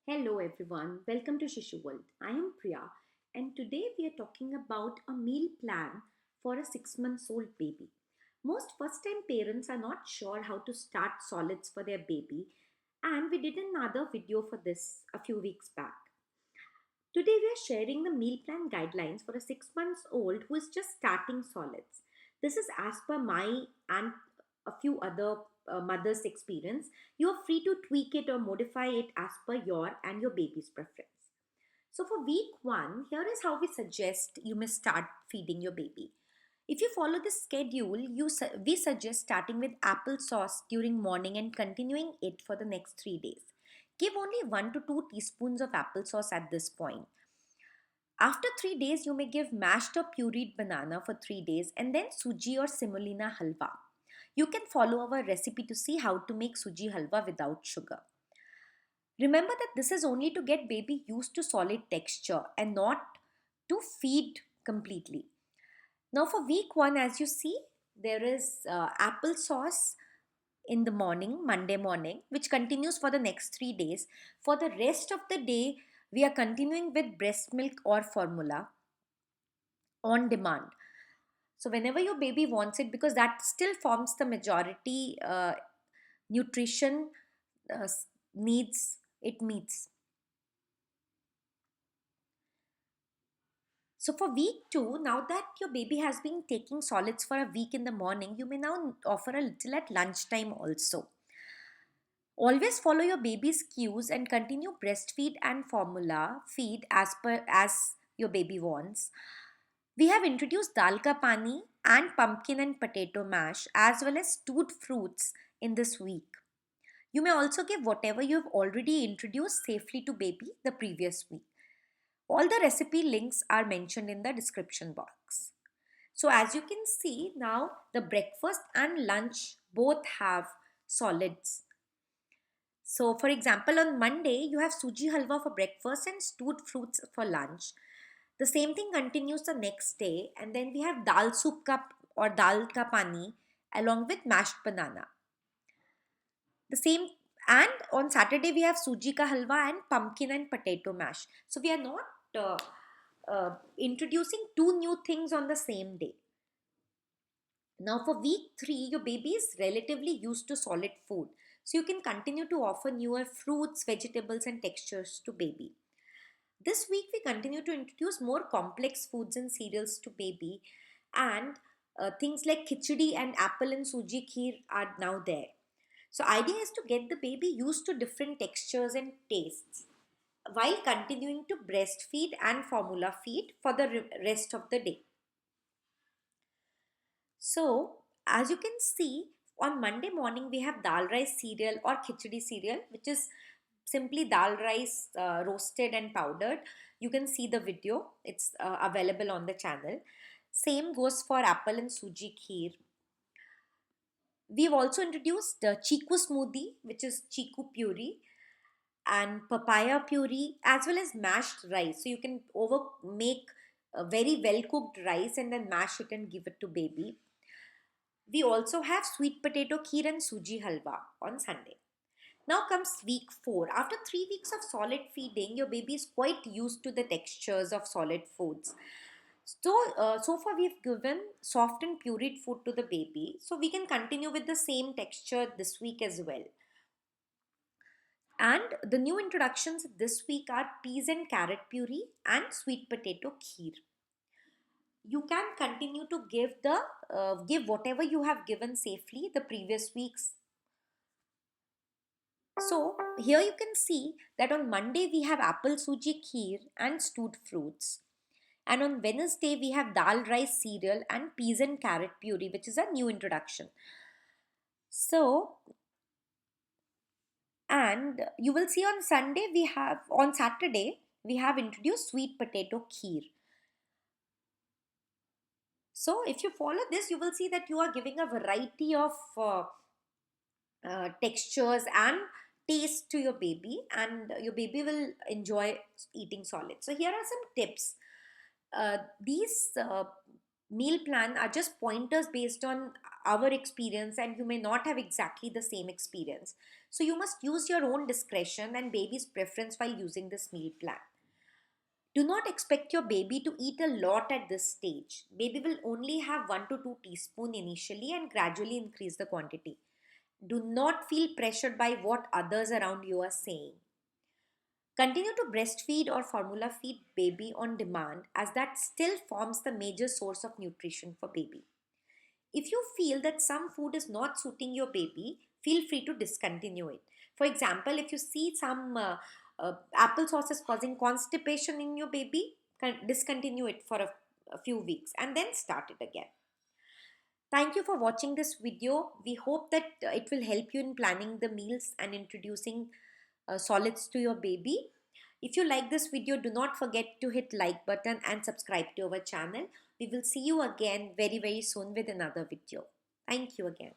Hello everyone, welcome to Shishu World. I am Priya and today we are talking about a meal plan for a 6 months old baby. Most first time parents are not sure how to start solids for their baby, and we did another video for this a few weeks back. Today we are sharing the meal plan guidelines for a 6 months old who is just starting solids. This is as per my and a few other mothers' experience. You are free to tweak it or modify it as per your and your baby's preference. So for week 1, here is how we suggest you may start feeding your baby. If you follow this schedule, we suggest starting with applesauce during morning and continuing it for the next 3 days. Give only 1 to 2 teaspoons of applesauce at this point. After 3 days, you may give mashed or pureed banana for 3 days and then suji or semolina halwa. You can follow our recipe to see how to make suji halwa without sugar. Remember that this is only to get baby used to solid texture and not to feed completely. Now for week 1, as you see, there is applesauce in the morning, Monday morning, which continues for the next 3 days. For the rest of the day, we are continuing with breast milk or formula on demand. So whenever your baby wants it, because that still forms the majority nutrition needs it meets. So for week 2, now that your baby has been taking solids for a week in the morning, you may now offer a little at lunchtime also. Always follow your baby's cues and continue breastfeed and formula feed as your baby wants. We have introduced dal ka pani and pumpkin and potato mash as well as stewed fruits in this week. You may also give whatever you have already introduced safely to baby the previous week. All the recipe links are mentioned in the description box. So as you can see now, the breakfast and lunch both have solids. So for example, on Monday, you have suji halwa for breakfast and stewed fruits for lunch. The same thing continues the next day, and then we have dal soup ka or dal ka pani along with mashed banana. The same, and on Saturday we have suji ka halwa and pumpkin and potato mash. So we are not introducing two new things on the same day. Now for week 3, your baby is relatively used to solid food. So you can continue to offer newer fruits, vegetables and textures to baby. This week we continue to introduce more complex foods and cereals to baby, and things like khichdi and apple and suji kheer are now there. So idea is to get the baby used to different textures and tastes while continuing to breastfeed and formula feed for the rest of the day. So, as you can see, on Monday morning we have dal rice cereal or khichdi cereal, which is simply dal rice roasted and powdered. You can see the video, it's available on the channel. Same goes for apple and suji kheer. We've also introduced the chiku smoothie, which is chiku puree and papaya puree, as well as mashed rice. So you can over make a very well cooked rice and then mash it and give it to baby. We also have sweet potato kheer and suji halwa on Sunday. Now comes week 4. After 3 weeks of solid feeding, your baby is quite used to the textures of solid foods. So far we've given soft and pureed food to the baby. So we can continue with the same texture this week as well. And the new introductions this week are peas and carrot puree and sweet potato kheer. You can continue to give whatever you have given safely the previous weeks. So here you can see that on Monday we have apple suji kheer and stewed fruits. And on Wednesday we have dal rice cereal and peas and carrot puree, which is a new introduction. So, and you will see on Saturday we have introduced sweet potato kheer. So if you follow this, you will see that you are giving a variety of textures and taste to your baby, and your baby will enjoy eating solid. So here are some tips. These meal plan are just pointers based on our experience, and you may not have exactly the same experience. So you must use your own discretion and baby's preference while using this meal plan. Do not expect your baby to eat a lot at this stage. Baby will only have 1 to 2 teaspoons initially and gradually increase the quantity. Do not feel pressured by what others around you are saying. Continue to breastfeed or formula feed baby on demand, as that still forms the major source of nutrition for baby. If you feel that some food is not suiting your baby, feel free to discontinue it. For example, if you see some applesauce is causing constipation in your baby, discontinue it for a few weeks and then start it again. Thank you for watching this video. We hope that it will help you in planning the meals and introducing solids to your baby. If you like this video, do not forget to hit like button and subscribe to our channel. We will see you again very soon with another video. Thank you again.